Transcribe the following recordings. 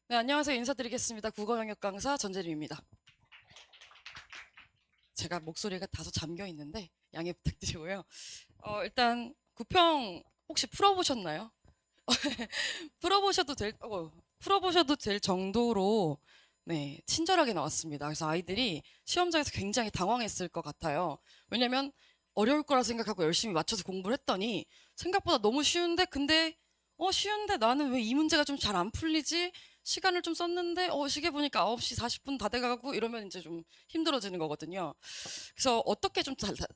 네, 안녕하세요. 인사드리겠습니다. 국어 영역 강사 전재림입니다. 제가 목소리가 다소 잠겨 있는데 양해 부탁드리고요. 일단 구평 혹시 풀어보셨나요? 풀어보셔도 풀어보셔도 될 정도로 네, 친절하게 나왔습니다. 그래서 아이들이 시험장에서 굉장히 당황했을 것 같아요. 왜냐면 어려울 거라 생각하고 열심히 맞춰서 공부를 했더니 생각보다 너무 쉬운데 근데 쉬운데 나는 왜 이 문제가 좀 잘 안 풀리지? 시간을 좀 썼는데 시계 보니까 9시 40분 다 돼가고 이러면 이제 좀 힘들어지는 거거든요. 그래서 어떻게 좀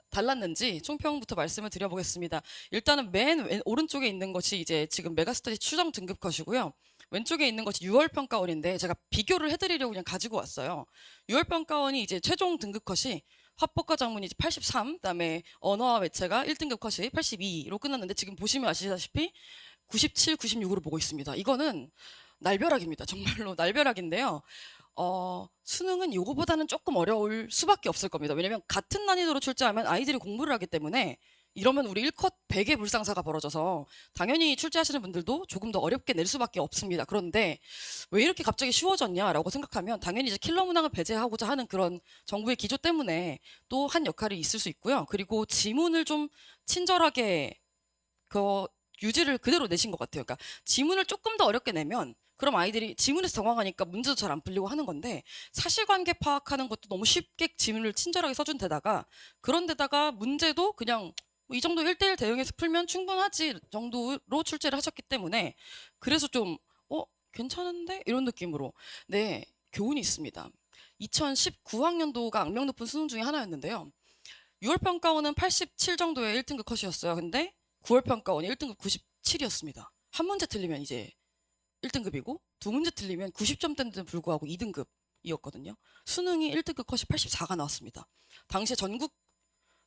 달랐는지 총평부터 말씀을 드려보겠습니다. 일단은 맨 오른쪽에 있는 것이 이제 지금 메가스터디 추정 등급 컷이고요. 왼쪽에 있는 것이 6월 평가원인데 제가 비교를 해드리려고 그냥 가지고 왔어요. 6월 평가원이 이제 최종 등급 컷이 화법과 작문이 이제 83, 그다음에 언어와 매체가 1등급 컷이 82로 끝났는데 지금 보시면 아시다시피 97, 96으로 보고 있습니다. 이거는 날벼락입니다. 정말로 날벼락인데요. 수능은 요거보다는 조금 어려울 수밖에 없을 겁니다. 왜냐면 같은 난이도로 출제하면 아이들이 공부를 하기 때문에 이러면 우리 1컷 100의 불상사가 벌어져서 당연히 출제하시는 분들도 조금 더 어렵게 낼 수밖에 없습니다. 그런데 왜 이렇게 갑자기 쉬워졌냐라고 생각하면 당연히 이제 킬러 문항을 배제하고자 하는 그런 정부의 기조 때문에 또 한 역할이 있을 수 있고요. 그리고 지문을 좀 친절하게 그 유지를 그대로 내신 것 같아요. 그러니까 지문을 조금 더 어렵게 내면 그럼 아이들이 지문에서 당황하니까 문제도 잘 안 풀리고 하는 건데 사실관계 파악하는 것도 너무 쉽게 지문을 친절하게 써준 데다가 그런 데다가 문제도 그냥 뭐이 정도 1대1 대응해서 풀면 충분하지 정도로 출제를 하셨기 때문에 그래서 좀 괜찮은데? 이런 느낌으로 네, 교훈이 있습니다. 2019학년도가 악명 높은 수능 중에 하나였는데요. 6월 평가원은 87 정도의 1등급 컷이었어요. 근데 9월 평가원이 1등급 97이었습니다. 한 문제 틀리면 이제 1등급이고 두 문제 틀리면 90점대인데도 불구하고 2등급이었거든요. 수능이 1등급 컷이 84가 나왔습니다. 당시에 전국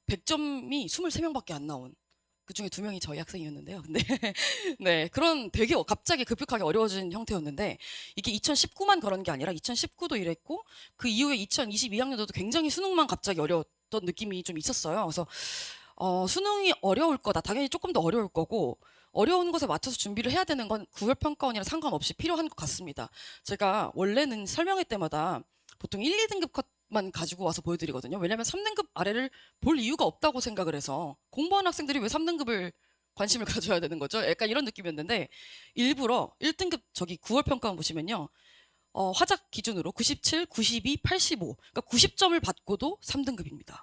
100점이 23명밖에 안 나온 그 중에 2명이 저희 학생이었는데요. 근데 네, 그런 되게 갑자기 급격하게 어려워진 형태였는데 이게 2019만 그런 게 아니라 2019도 이랬고 그 이후에 2022학년도도 굉장히 수능만 갑자기 어려웠던 느낌이 좀 있었어요. 그래서 수능이 어려울 거다. 당연히 조금 더 어려울 거고 어려운 것에 맞춰서 준비를 해야 되는 건 9월 평가원이랑 상관없이 필요한 것 같습니다. 제가 원래는 설명회 때마다 보통 1, 2등급 컷만 가지고 와서 보여드리거든요. 왜냐하면 3등급 아래를 볼 이유가 없다고 생각을 해서 공부하는 학생들이 왜 3등급을 관심을 가져야 되는 거죠? 약간 이런 느낌이었는데 일부러 1등급 저기 9월 평가원 보시면요. 화작 기준으로 97, 92, 85 그러니까 90점을 받고도 3등급입니다.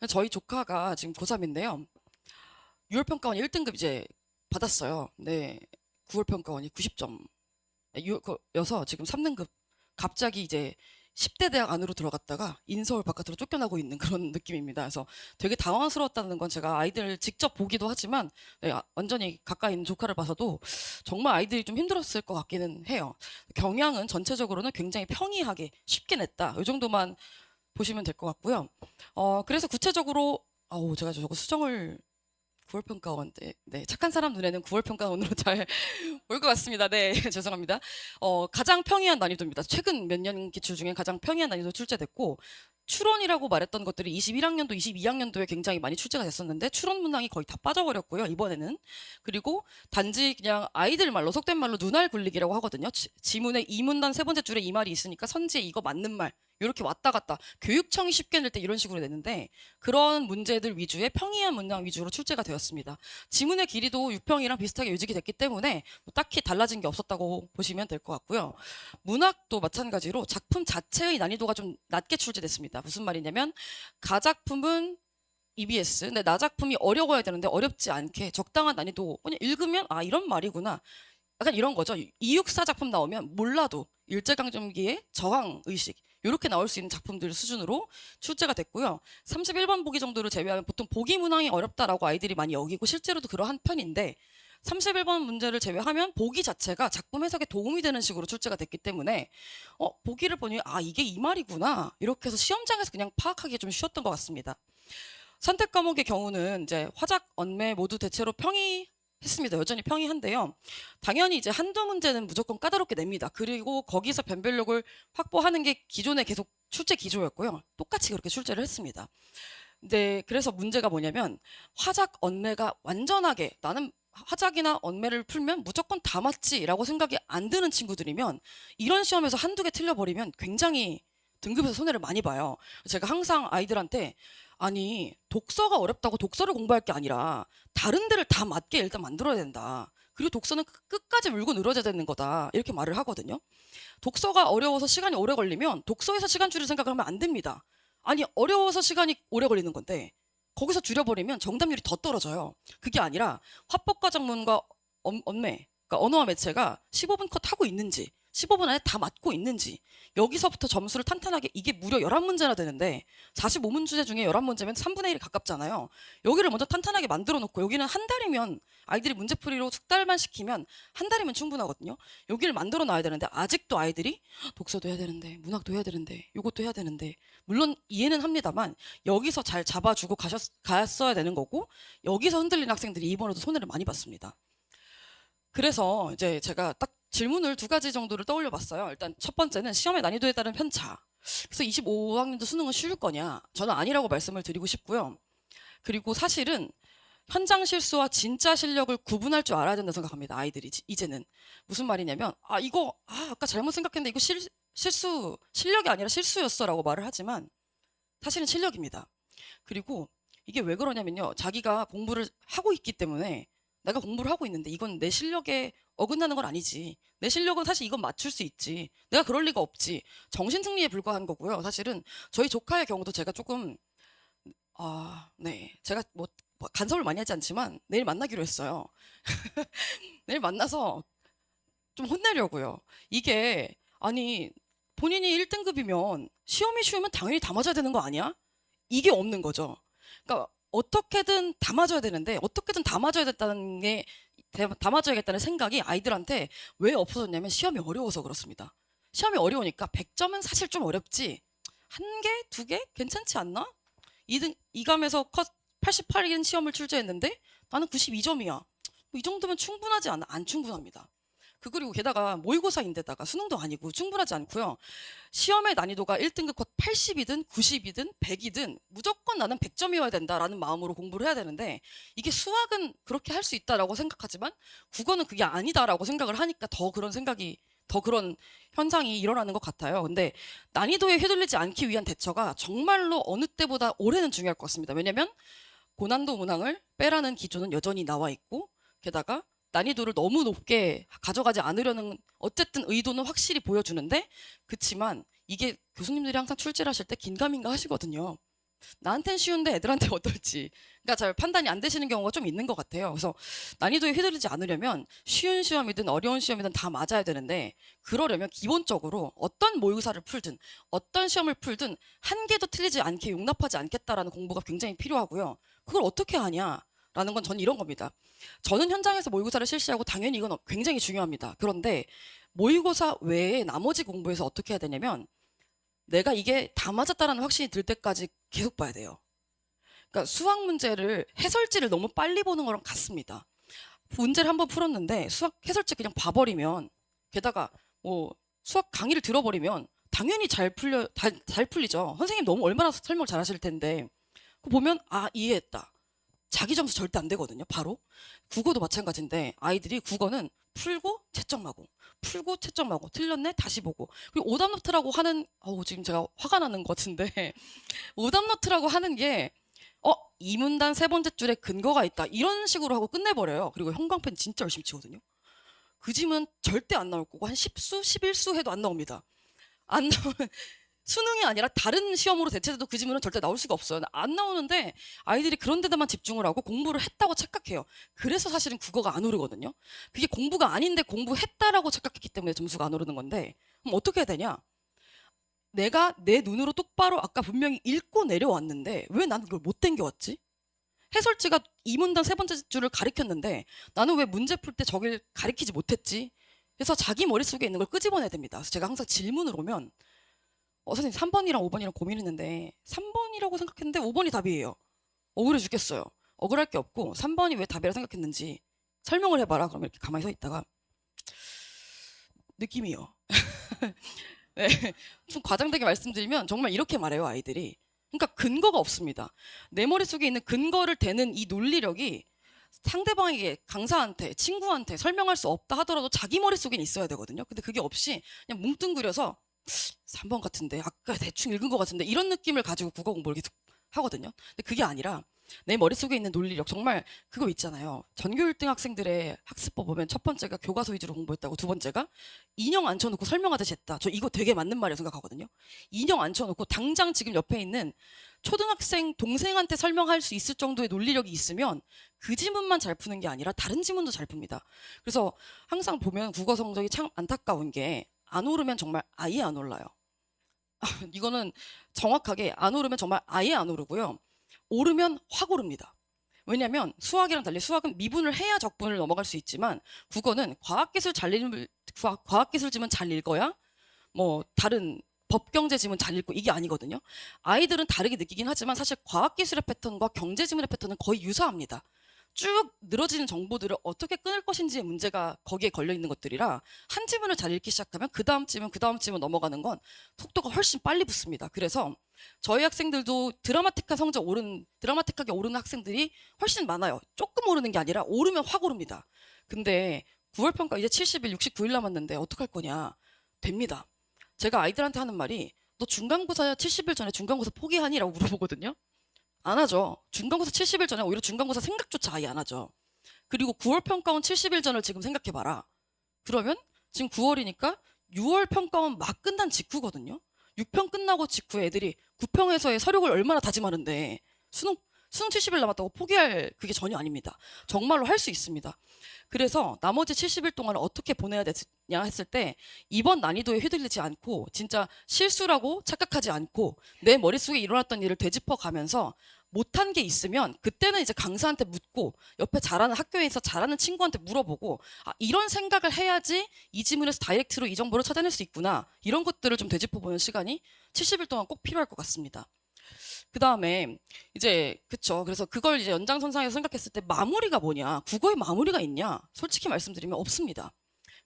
저희 조카가 지금 고3인데요. 6월 평가원이 1등급 이제 받았어요. 네. 9월 평가원이 90점여서 지금 3등급 갑자기 이제 10대 대학 안으로 들어갔다가 인서울 바깥으로 쫓겨나고 있는 그런 느낌입니다. 그래서 되게 당황스러웠다는 건 제가 아이들을 직접 보기도 하지만 네, 완전히 가까이 있는 조카를 봐서도 정말 아이들이 좀 힘들었을 것 같기는 해요. 경향은 전체적으로는 굉장히 평이하게 쉽게 냈다. 이 정도만 보시면 될 것 같고요. 그래서 구체적으로 제가 저거 수정을 9월 평가원 네, 착한 사람 눈에는 9월 평가원으로 잘 올 것 같습니다. 네, 죄송합니다. 가장 평이한 난이도입니다. 최근 몇 년 기출 중에 가장 평이한 난이도 출제됐고 추론이라고 말했던 것들이 21학년도, 22학년도에 굉장히 많이 출제가 됐었는데 추론 문항이 거의 다 빠져버렸고요. 이번에는 그리고 단지 그냥 아이들 말로 속된 말로 눈알 굴리기라고 하거든요. 지문에 이 문단 세 번째 줄에 이 말이 있으니까 선지에 이거 맞는 말 이렇게 왔다 갔다 교육청이 쉽게 낼 때 이런 식으로 내는데 그런 문제들 위주의 평이한 문장 위주로 출제가 되었습니다. 지문의 길이도 6평이랑 비슷하게 유지가 됐기 때문에 뭐 딱히 달라진 게 없었다고 보시면 될 것 같고요. 문학도 마찬가지로 작품 자체의 난이도가 좀 낮게 출제됐습니다. 무슨 말이냐면 가작품은 EBS, 근데 나작품이 어려워야 되는데 어렵지 않게 적당한 난이도 그냥 읽으면 이런 말이구나. 약간 이런 거죠. 이육사 작품 나오면 몰라도 일제강점기의 저항의식 이렇게 나올 수 있는 작품들 수준으로 출제가 됐고요. 31번 보기 정도를 제외하면 보통 보기 문항이 어렵다라고 아이들이 많이 여기고 실제로도 그러한 편인데 31번 문제를 제외하면 보기 자체가 작품 해석에 도움이 되는 식으로 출제가 됐기 때문에 보기를 보니 이게 이 말이구나 이렇게 해서 시험장에서 그냥 파악하기 좀 쉬웠던 것 같습니다. 선택 과목의 경우는 이제 화작, 언매 모두 대체로 평이했습니다. 여전히 평이한데요. 당연히 이제 한두 문제는 무조건 까다롭게 냅니다. 그리고 거기서 변별력을 확보하는 게 기존의 계속 출제 기조였고요. 똑같이 그렇게 출제를 했습니다. 네, 그래서 문제가 뭐냐면 화작, 언매가 완전하게 나는 화작이나 언매를 풀면 무조건 다 맞지라고 생각이 안 드는 친구들이면 이런 시험에서 한두 개 틀려버리면 굉장히 등급에서 손해를 많이 봐요. 제가 항상 아이들한테 아니 독서가 어렵다고 독서를 공부할 게 아니라 다른 데를 다 맞게 일단 만들어야 된다. 그리고 독서는 끝까지 물고 늘어져야 되는 거다. 이렇게 말을 하거든요. 독서가 어려워서 시간이 오래 걸리면 독서에서 시간 줄일 생각을 하면 안 됩니다. 아니 어려워서 시간이 오래 걸리는 건데 거기서 줄여버리면 정답률이 더 떨어져요. 그게 아니라 화법과 작문과 언매, 그러니까 언어와 매체가 15분 컷 하고 있는지 15분 안에 다 맞고 있는지 여기서부터 점수를 탄탄하게 이게 무려 11문제나 되는데 45문제 중에 11문제면 3분의 1이 가깝잖아요. 여기를 먼저 탄탄하게 만들어 놓고 여기는 한 달이면 아이들이 문제풀이로 숙달만 시키면 한 달이면 충분하거든요. 여기를 만들어 놔야 되는데 아직도 아이들이 독서도 해야 되는데 문학도 해야 되는데 이것도 해야 되는데 물론 이해는 합니다만 여기서 잘 잡아주고 갔어야 되는 거고 여기서 흔들리는 학생들이 이번에도 손해를 많이 봤습니다. 그래서 이제 제가 딱 질문을 두 가지 정도를 떠올려 봤어요. 일단 첫 번째는 시험의 난이도에 따른 편차. 그래서 25학년도 수능은 쉬울 거냐? 저는 아니라고 말씀을 드리고 싶고요. 그리고 사실은 현장 실수와 진짜 실력을 구분할 줄 알아야 된다고 생각합니다. 아이들이 이제는. 무슨 말이냐면 이거 아까 잘못 생각했는데 이거 실력이 아니라 실수였어라고 말을 하지만 사실은 실력입니다. 그리고 이게 왜 그러냐면요. 자기가 공부를 하고 있기 때문에 내가 공부를 하고 있는데 이건 내 실력에 어긋나는 건 아니지. 내 실력은 사실 이건 맞출 수 있지. 내가 그럴 리가 없지. 정신승리에 불과한 거고요. 사실은 저희 조카의 경우도 제가 조금 네. 제가 뭐 간섭을 많이 하지 않지만 내일 만나기로 했어요. 내일 만나서 좀 혼내려고요. 이게 아니 본인이 1등급이면 시험이 쉬우면 당연히 다 맞아야 되는 거 아니야? 이게 없는 거죠. 그러니까 어떻게든 다 맞아야 되는데 어떻게든 다 맞아야 됐다는 게 다 맞아야겠다는 생각이 아이들한테 왜 없어졌냐면 시험이 어려워서 그렇습니다. 시험이 어려우니까 100점은 사실 좀 어렵지. 한 개, 두 개 괜찮지 않나? 2등 2감에서 컷 88인 시험을 출제했는데 나는 92점이야. 이 정도면 충분하지 않아? 안 충분합니다. 그리고 게다가 모의고사인데다가 수능도 아니고 충분하지 않고요. 시험의 난이도가 1등급 컷 80이든 90이든 100이든 무조건 나는 100점이어야 된다라는 마음으로 공부를 해야 되는데 이게 수학은 그렇게 할 수 있다라고 생각하지만 국어는 그게 아니다라고 생각을 하니까 더 그런 현상이 일어나는 것 같아요. 근데 난이도에 휘둘리지 않기 위한 대처가 정말로 어느 때보다 올해는 중요할 것 같습니다. 왜냐면 고난도 문항을 빼라는 기조는 여전히 나와 있고 게다가 난이도를 너무 높게 가져가지 않으려는 어쨌든 의도는 확실히 보여주는데 그치만 이게 교수님들이 항상 출제를 하실 때 긴가민가 하시거든요. 나한텐 쉬운데 애들한테 어떨지. 그러니까 잘 판단이 안 되시는 경우가 좀 있는 것 같아요. 그래서 난이도에 휘둘리지 않으려면 쉬운 시험이든 어려운 시험이든 다 맞아야 되는데 그러려면 기본적으로 어떤 모의고사를 풀든 어떤 시험을 풀든 한 개도 틀리지 않게 용납하지 않겠다라는 공부가 굉장히 필요하고요. 그걸 어떻게 하냐? 라는 건 저는 이런 겁니다. 저는 현장에서 모의고사를 실시하고 당연히 이건 굉장히 중요합니다. 그런데 모의고사 외에 나머지 공부에서 어떻게 해야 되냐면 내가 이게 다 맞았다라는 확신이 들 때까지 계속 봐야 돼요. 그러니까 수학 문제를 해설지를 너무 빨리 보는 거랑 같습니다. 문제를 한번 풀었는데 수학 해설지 그냥 봐버리면 게다가 뭐 수학 강의를 들어버리면 당연히 잘 풀리죠. 선생님 너무 얼마나 설명을 잘 하실 텐데 그거 보면 이해했다. 자기 점수 절대 안 되거든요. 바로 국어도 마찬가지인데 아이들이 국어는 풀고 채점하고 풀고 채점하고 틀렸네 다시 보고 그리고 오답노트라고 하는 지금 제가 화가 나는 것 같은데 오답노트라고 하는 게 이 문단 세 번째 줄에 근거가 있다 이런 식으로 하고 끝내버려요. 그리고 형광펜 진짜 열심히 치거든요. 그 지문 절대 안 나올 거고 한 10수 11수 해도 안 나옵니다. 안 나오는 수능이 아니라 다른 시험으로 대체돼도 그 지문은 절대 나올 수가 없어요. 안 나오는데 아이들이 그런 데다만 집중을 하고 공부를 했다고 착각해요. 그래서 사실은 국어가 안 오르거든요. 그게 공부가 아닌데 공부했다라고 착각했기 때문에 점수가 안 오르는 건데 그럼 어떻게 해야 되냐? 내가 내 눈으로 똑바로 아까 분명히 읽고 내려왔는데 왜 나는 이걸 못 땡겨왔지? 해설지가 이 문단 세 번째 줄을 가리켰는데 나는 왜 문제 풀 때 저길 가리키지 못했지? 그래서 자기 머릿속에 있는 걸 끄집어내야 됩니다. 그래서 제가 항상 질문을 오면 선생님 3번이랑 5번이랑 고민했는데 3번이라고 생각했는데 5번이 답이에요. 억울해 죽겠어요. 억울할 게 없고 3번이 왜 답이라 생각했는지 설명을 해봐라. 그러면 이렇게 가만히 서 있다가 느낌이요. 네, 좀 과장되게 말씀드리면 정말 이렇게 말해요 아이들이. 그러니까 근거가 없습니다. 내 머릿속에 있는 근거를 대는 이 논리력이 상대방에게 강사한테 친구한테 설명할 수 없다 하더라도 자기 머릿속엔 있어야 되거든요. 근데 그게 없이 그냥 뭉뚱그려서 3번 같은데 아까 대충 읽은 것 같은데 이런 느낌을 가지고 국어 공부를 계속 하거든요. 근데 그게 아니라 내 머릿속에 있는 논리력 정말 그거 있잖아요. 전교 1등 학생들의 학습법 보면 첫 번째가 교과서 위주로 공부했다고 두 번째가 인형 앉혀놓고 설명하듯이 했다. 저 이거 되게 맞는 말이라고 생각하거든요. 인형 앉혀놓고 당장 지금 옆에 있는 초등학생 동생한테 설명할 수 있을 정도의 논리력이 있으면 그 지문만 잘 푸는 게 아니라 다른 지문도 잘 풉니다. 그래서 항상 보면 국어 성적이 참 안타까운 게 안 오르면 정말 아예 안 올라요. 이거는 정확하게 안 오르면 정말 아예 안 오르고요. 오르면 확 오릅니다. 왜냐하면 수학이랑 달리 수학은 미분을 해야 적분을 넘어갈 수 있지만 국어는 과학기술 지문 잘 읽어야 뭐 다른 법경제 지문 잘 읽고 이게 아니거든요. 아이들은 다르게 느끼긴 하지만 사실 과학기술의 패턴과 경제지문의 패턴은 거의 유사합니다. 쭉 늘어지는 정보들을 어떻게 끊을 것인지의 문제가 거기에 걸려 있는 것들이라 한 지문을 잘 읽기 시작하면 그 다음 지문 넘어가는 건 속도가 훨씬 빨리 붙습니다. 그래서 저희 학생들도 드라마틱하게 오르는 학생들이 훨씬 많아요. 조금 오르는 게 아니라 오르면 확 오릅니다. 근데 9월 평가 이제 70일, 69일 남았는데 어떡할 거냐? 됩니다. 제가 아이들한테 하는 말이 너 중간고사 70일 전에 중간고사 포기하니? 라고 물어보거든요. 안 하죠. 중간고사 70일 전에 오히려 중간고사 생각조차 아예 안 하죠. 그리고 9월 평가원 70일 전을 지금 생각해봐라. 그러면 지금 9월이니까 6월 평가원 막 끝난 직후거든요. 6평 끝나고 직후에 애들이 9평에서의 서력을 얼마나 다짐하는데 수능 70일 남았다고 포기할 그게 전혀 아닙니다. 정말로 할 수 있습니다. 그래서 나머지 70일 동안 어떻게 보내야 되냐 했을 때 이번 난이도에 휘둘리지 않고 진짜 실수라고 착각하지 않고 내 머릿속에 일어났던 일을 되짚어 가면서 못한 게 있으면 그때는 이제 강사한테 묻고 옆에 잘하는 학교에서 잘하는 친구한테 물어보고 아, 이런 생각을 해야지 이 지문에서 다이렉트로 이 정보를 찾아낼 수 있구나 이런 것들을 좀 되짚어 보는 시간이 70일 동안 꼭 필요할 것 같습니다. 그 다음에 이제 그쵸. 그래서 그걸 이제 연장선상에서 생각했을 때 마무리가 뭐냐? 국어에 마무리가 있냐? 솔직히 말씀드리면 없습니다.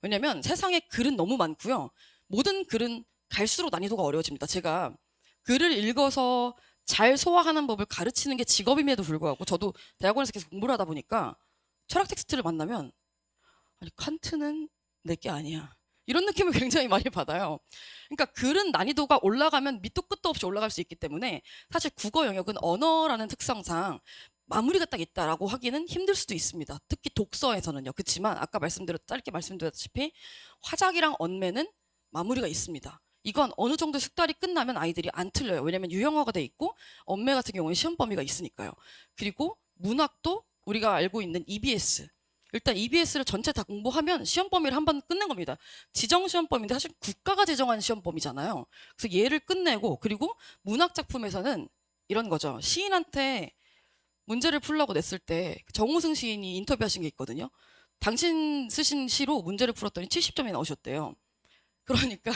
왜냐면 세상에 글은 너무 많고요. 모든 글은 갈수록 난이도가 어려워집니다. 제가 글을 읽어서 잘 소화하는 법을 가르치는 게 직업임에도 불구하고 저도 대학원에서 계속 공부를 하다 보니까 철학 텍스트를 만나면 아니 칸트는 내게 아니야. 이런 느낌을 굉장히 많이 받아요. 그러니까 글은 난이도가 올라가면 밑도 끝도 없이 올라갈 수 있기 때문에 사실 국어 영역은 언어라는 특성상 마무리가 딱 있다라고 하기는 힘들 수도 있습니다. 특히 독서에서는요. 그렇지만 아까 짧게 말씀드렸다시피 화작이랑 언매는 마무리가 있습니다. 이건 어느 정도 숙달이 끝나면 아이들이 안 틀려요. 왜냐면 유형화가 돼 있고 언매 같은 경우는 시험 범위가 있으니까요. 그리고 문학도 우리가 알고 있는 EBS 일단 EBS를 전체 다 공부하면 시험 범위를 한번 끝낸 겁니다. 지정 시험 범위인데 사실 국가가 지정한 시험 범위잖아요. 그래서 얘를 끝내고 그리고 문학 작품에서는 이런 거죠. 시인한테 문제를 풀라고 냈을 때 정우승 시인이 인터뷰하신 게 있거든요. 당신 쓰신 시로 문제를 풀었더니 70점이 나오셨대요. 그러니까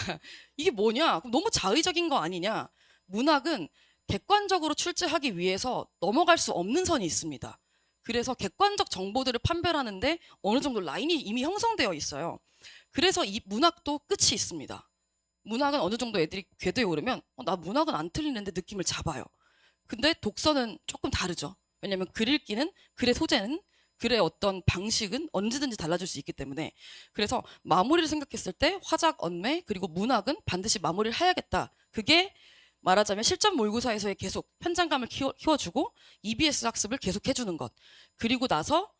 이게 뭐냐? 너무 자의적인 거 아니냐? 문학은 객관적으로 출제하기 위해서 넘어갈 수 없는 선이 있습니다. 그래서 객관적 정보들을 판별하는데 어느 정도 라인이 이미 형성되어 있어요. 그래서 이 문학도 끝이 있습니다. 문학은 어느 정도 애들이 궤도에 오르면 나 문학은 안 틀리는데 느낌을 잡아요. 근데 독서는 조금 다르죠. 왜냐하면 글 읽기는 글의 소재는 글의 어떤 방식은 언제든지 달라질 수 있기 때문에 그래서 마무리를 생각했을 때 화작, 언매 그리고 문학은 반드시 마무리를 해야겠다. 그게 말하자면 실전 모의고사에서의 계속 현장감을 키워주고 EBS 학습을 계속 해주는 것. 그리고 나서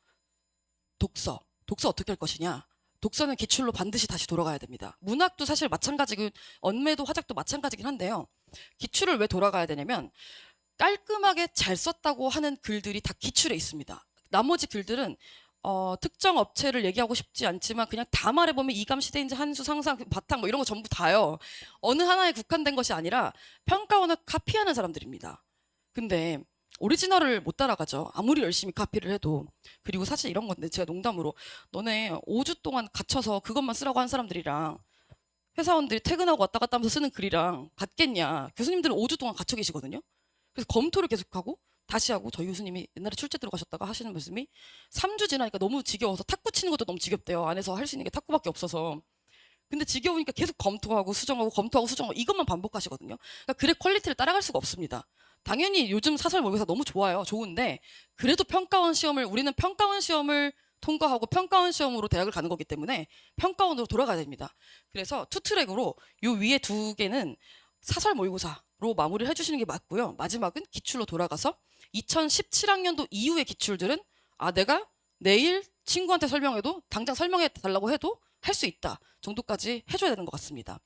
독서 어떻게 할 것이냐. 독서는 기출로 반드시 다시 돌아가야 됩니다. 문학도 사실 마찬가지고 언매도 화작도 마찬가지긴 한데요. 기출을 왜 돌아가야 되냐면 깔끔하게 잘 썼다고 하는 글들이 다 기출에 있습니다. 나머지 글들은 특정 업체를 얘기하고 싶지 않지만 그냥 다 말해보면 이감, 시대인지, 한수, 상상, 바탕 뭐 이런 거 전부 다요. 어느 하나에 국한된 것이 아니라 평가원을 카피하는 사람들입니다. 근데 오리지널을 못 따라가죠. 아무리 열심히 카피를 해도. 그리고 사실 이런 건데 제가 농담으로 너네 5주 동안 갇혀서 그것만 쓰라고 한 사람들이랑 회사원들이 퇴근하고 왔다 갔다 하면서 쓰는 글이랑 같겠냐. 교수님들은 5주 동안 갇혀 계시거든요. 그래서 검토를 계속하고 다시 하고 저희 교수님이 옛날에 출제 들어가셨다가 하시는 말씀이 3주 지나니까 너무 지겨워서 탁구 치는 것도 너무 지겹대요. 안에서 할 수 있는 게 탁구밖에 없어서. 근데 지겨우니까 계속 검토하고 수정하고 검토하고 수정하고 이것만 반복하시거든요. 그러니까 글의 퀄리티를 따라갈 수가 없습니다. 당연히 요즘 사설 모의고사 너무 좋아요. 좋은데 그래도 우리는 평가원 시험을 통과하고 평가원 시험으로 대학을 가는 거기 때문에 평가원으로 돌아가야 됩니다. 그래서 투트랙으로 요 위에 두 개는 사설 모의고사로 마무리를 해주시는 게 맞고요. 마지막은 기출로 돌아가서 2017학년도 이후의 기출들은 내가 내일 친구한테 설명해도 당장 설명해 달라고 해도 할 수 있다 정도까지 해줘야 되는 것 같습니다.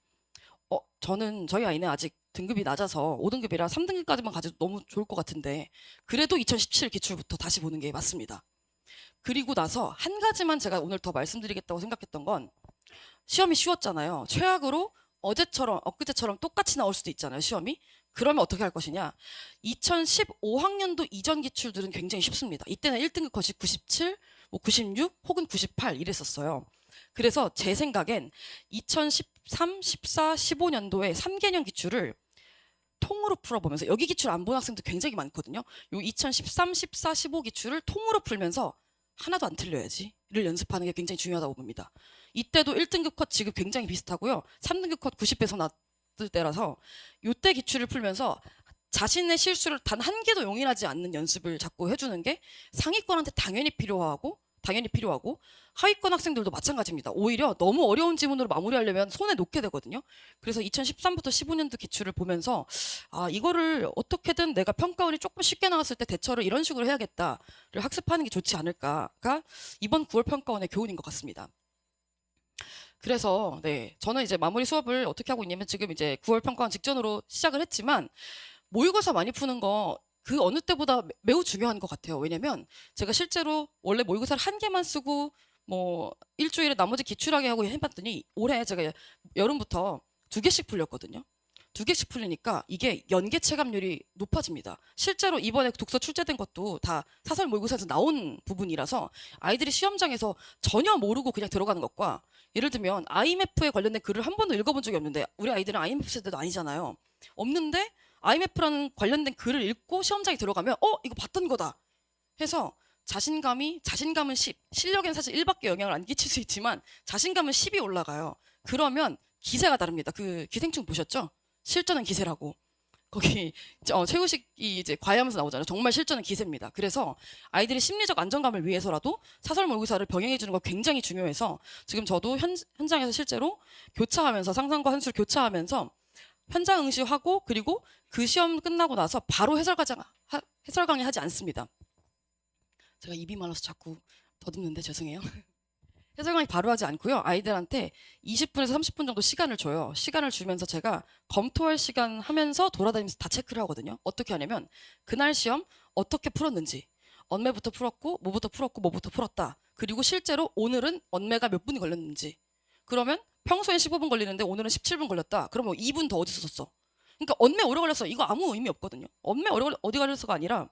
저희 아이는 아직 등급이 낮아서 5등급이라 3등급까지만 가져도 너무 좋을 것 같은데 그래도 2017 기출부터 다시 보는 게 맞습니다. 그리고 나서 한 가지만 제가 오늘 더 말씀드리겠다고 생각했던 건 시험이 쉬웠잖아요. 최악으로 어제처럼 엊그제처럼 똑같이 나올 수도 있잖아요. 시험이. 그러면 어떻게 할 것이냐. 2015학년도 이전 기출들은 굉장히 쉽습니다. 이때는 1등급 컷이 97, 96 혹은 98 이랬었어요. 그래서 제 생각엔 2013, 14, 15년도에 3개년 기출을 통으로 풀어보면서 여기 기출 안 본 학생도 굉장히 많거든요. 요 2013, 14, 15 기출을 통으로 풀면서 하나도 안 틀려야지를 연습하는 게 굉장히 중요하다고 봅니다. 이때도 1등급 컷 지금 굉장히 비슷하고요. 3등급 컷 90배에서 났을 때라서 요때 기출을 풀면서 자신의 실수를 단 한 개도 용인하지 않는 연습을 자꾸 해주는 게 상위권한테 당연히 필요하고 하위권 학생들도 마찬가지입니다. 오히려 너무 어려운 지문으로 마무리하려면 손에 놓게 되거든요. 그래서 2013부터 15년도 기출을 보면서 이거를 어떻게든 내가 평가원이 조금 쉽게 나왔을 때 대처를 이런 식으로 해야겠다를 학습하는 게 좋지 않을까가 이번 9월 평가원의 교훈인 것 같습니다. 그래서 저는 이제 마무리 수업을 어떻게 하고 있냐면 지금 이제 9월 평가원 직전으로 시작을 했지만 모의고사 많이 푸는 거 그 어느 때보다 매우 중요한 것 같아요. 왜냐면 제가 실제로 원래 모의고사를 한 개만 쓰고 뭐 일주일에 나머지 기출하게 하고 해봤더니 올해 제가 여름부터 2개씩 풀렸거든요. 2개씩 풀리니까 이게 연계 체감률이 높아집니다. 실제로 이번에 독서 출제된 것도 다 사설 모의고사에서 나온 부분이라서 아이들이 시험장에서 전혀 모르고 그냥 들어가는 것과 예를 들면 IMF에 관련된 글을 한 번도 읽어본 적이 없는데 우리 아이들은 IMF 세대도 아니잖아요. 없는데 IMF라는 관련된 글을 읽고 시험장에 들어가면 이거 봤던 거다 해서 자신감은 10, 실력엔 사실 1밖에 영향을 안 끼칠 수 있지만 자신감은 10이 올라가요. 그러면 기세가 다릅니다. 그 기생충 보셨죠? 실전은 기세라고. 거기 최우식이 이제 과외하면서 나오잖아요. 정말 실전은 기세입니다. 그래서 아이들이 심리적 안정감을 위해서라도 사설 모의고사를 병행해 주는 거 굉장히 중요해서 지금 저도 현장에서 실제로 교차하면서 상상과 현실 교차하면서 현장 응시하고 그리고 그 시험 끝나고 나서 바로 해설 강의 하지 않습니다. 제가 입이 말라서 자꾸 더듬는데 죄송해요. 해설 강의 바로 하지 않고요. 아이들한테 20분에서 30분 정도 시간을 줘요. 시간을 주면서 제가 검토할 시간 하면서 돌아다니면서 다 체크를 하거든요. 어떻게 하냐면 그날 시험 어떻게 풀었는지 언매부터 풀었고 뭐부터 풀었다. 그리고 실제로 오늘은 언매가 몇 분이 걸렸는지 그러면 평소엔 15분 걸리는데 오늘은 17분 걸렸다. 그러면 2분 더 어디서 썼어? 그러니까 언매 오래 걸렸어. 이거 아무 의미 없거든요. 언매 어디 걸려서가 아니라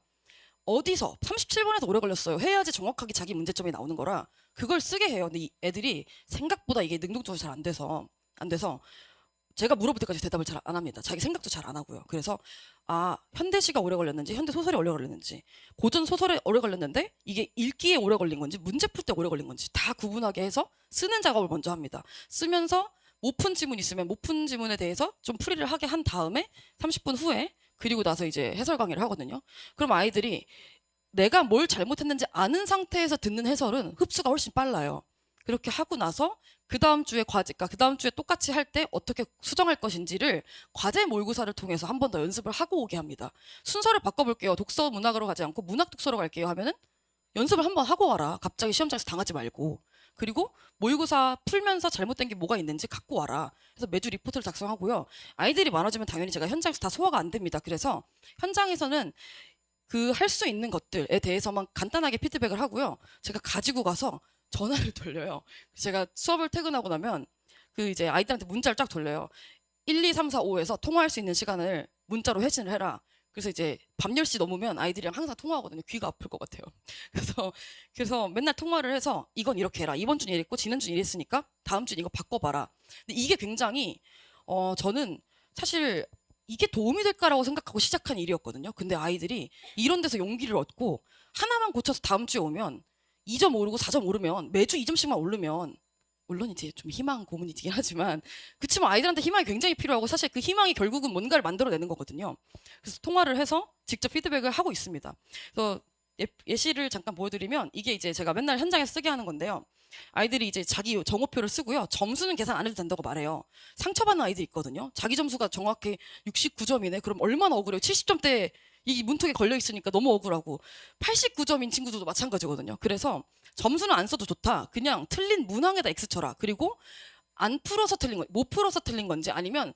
어디서 37번에서 오래 걸렸어요. 해야지 정확하게 자기 문제점이 나오는 거라 그걸 쓰게 해요. 근데 이 애들이 생각보다 이게 능동적으로 잘 안 돼서 제가 물어볼 때까지 대답을 잘 안 합니다. 자기 생각도 잘 안 하고요. 그래서 현대시가 오래 걸렸는지 현대 소설이 오래 걸렸는지 고전 소설에 오래 걸렸는데 이게 읽기에 오래 걸린 건지 문제 풀 때 오래 걸린 건지 다 구분하게 해서 쓰는 작업을 먼저 합니다. 쓰면서 못 푼 지문 있으면 못 푼 지문에 대해서 좀 풀이를 하게 한 다음에 30분 후에 그리고 나서 이제 해설 강의를 하거든요. 그럼 아이들이 내가 뭘 잘못했는지 아는 상태에서 듣는 해설은 흡수가 훨씬 빨라요. 그렇게 하고 나서 그 다음 주에 그 다음 주에 똑같이 할 때 어떻게 수정할 것인지를 과제 모의고사를 통해서 한 번 더 연습을 하고 오게 합니다. 순서를 바꿔볼게요. 독서 문학으로 가지 않고 문학 독서로 갈게요 하면은 연습을 한 번 하고 와라. 갑자기 시험장에서 당하지 말고. 그리고 모의고사 풀면서 잘못된 게 뭐가 있는지 갖고 와라. 그래서 매주 리포트를 작성하고요. 아이들이 많아지면 당연히 제가 현장에서 다 소화가 안 됩니다. 그래서 현장에서는 그 할 수 있는 것들에 대해서만 간단하게 피드백을 하고요. 제가 가지고 가서 전화를 돌려요. 제가 수업을 퇴근하고 나면 그 이제 아이들한테 문자를 쫙 돌려요. 1, 2, 3, 4, 5에서 통화할 수 있는 시간을 문자로 회신을 해라. 그래서 이제 밤 10시 넘으면 아이들이랑 항상 통화하거든요. 귀가 아플 것 같아요. 그래서 맨날 통화를 해서 이건 이렇게 해라. 이번 주는 이랬고 지난주는 이랬으니까 다음 주는 이거 바꿔봐라. 근데 이게 굉장히 저는 사실 이게 도움이 될까라고 생각하고 시작한 일이었거든요. 근데 아이들이 이런 데서 용기를 얻고 하나만 고쳐서 다음 주에 오면 2점 오르고 4점 오르면 매주 2점씩만 오르면 물론 이제 좀 희망 고문이긴 하지만 그치만 아이들한테 희망이 굉장히 필요하고 사실 그 희망이 결국은 뭔가를 만들어내는 거거든요. 그래서 통화를 해서 직접 피드백을 하고 있습니다. 그래서 예시를 잠깐 보여드리면 이게 이제 제가 맨날 현장에서 쓰게 하는 건데요. 아이들이 이제 자기 정오표를 쓰고요. 점수는 계산 안 해도 된다고 말해요. 상처받는 아이들이 있거든요. 자기 점수가 정확히 69점이네. 그럼 얼마나 억울해요. 70점대 이 문턱에 걸려 있으니까 너무 억울하고 89점인 친구들도 마찬가지거든요. 그래서 점수는 안 써도 좋다. 그냥 틀린 문항에다 X 쳐라. 그리고 안 풀어서 틀린 건, 못 풀어서 틀린 건지 아니면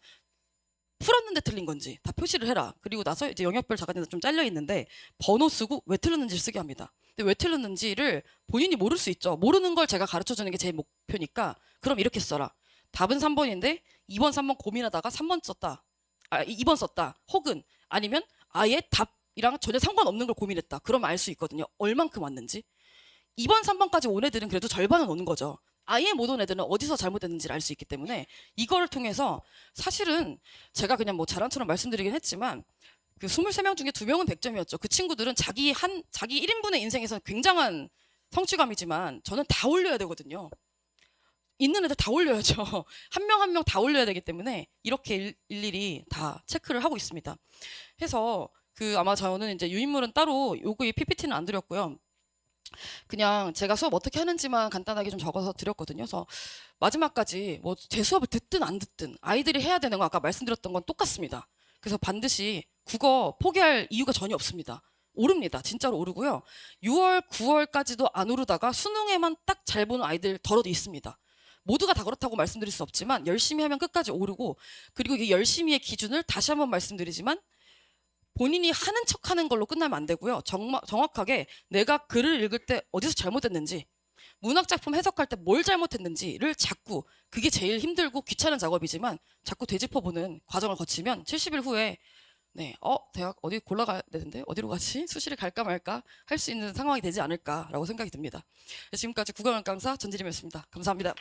풀었는데 틀린 건지 다 표시를 해라. 그리고 나서 이제 영역별 작업에서 좀 잘려 있는데 번호 쓰고 왜 틀렸는지를 쓰게 합니다. 근데 왜 틀렸는지를 본인이 모를 수 있죠. 모르는 걸 제가 가르쳐 주는 게 제 목표니까 그럼 이렇게 써라. 답은 3번인데 2번, 3번 고민하다가 3번 썼다. 2번 썼다. 혹은 아니면 아예 답이랑 전혀 상관없는 걸 고민했다. 그럼 알 수 있거든요. 얼만큼 왔는지. 2번, 3번까지 온 애들은 그래도 절반은 오는 거죠. 아예 못 온 애들은 어디서 잘못됐는지를 알 수 있기 때문에 이걸 통해서 사실은 제가 그냥 뭐 자랑처럼 말씀드리긴 했지만 그 23명 중에 2명은 100점이었죠. 그 친구들은 자기 1인분의 인생에서는 굉장한 성취감이지만 저는 다 올려야 되거든요. 있는 애들 다 올려야죠. 한 명 한 명 다 올려야 되기 때문에 이렇게 일일이 다 체크를 하고 있습니다. 해서 그 아마 저는 이제 유인물은 따로 요거의 PPT는 안 드렸고요. 그냥 제가 수업 어떻게 하는지만 간단하게 좀 적어서 드렸거든요. 그래서 마지막까지 뭐 제 수업을 듣든 안 듣든 아이들이 해야 되는 거 아까 말씀드렸던 건 똑같습니다. 그래서 반드시 국어 포기할 이유가 전혀 없습니다. 오릅니다. 진짜로 오르고요. 6월, 9월까지도 안 오르다가 수능에만 딱 잘 보는 아이들 더러도 있습니다. 모두가 다 그렇다고 말씀드릴 수 없지만 열심히 하면 끝까지 오르고 그리고 이 열심히의 기준을 다시 한번 말씀드리지만 본인이 하는 척하는 걸로 끝나면 안 되고요. 정확하게 내가 글을 읽을 때 어디서 잘못했는지 문학작품 해석할 때 뭘 잘못했는지를 자꾸 그게 제일 힘들고 귀찮은 작업이지만 자꾸 되짚어보는 과정을 거치면 70일 후에 네, 대학 어디 골라가야 되는데 어디로 가지? 수시를 갈까 말까 할 수 있는 상황이 되지 않을까라고 생각이 듭니다. 지금까지 국어영역 강사 전지림이었습니다. 감사합니다.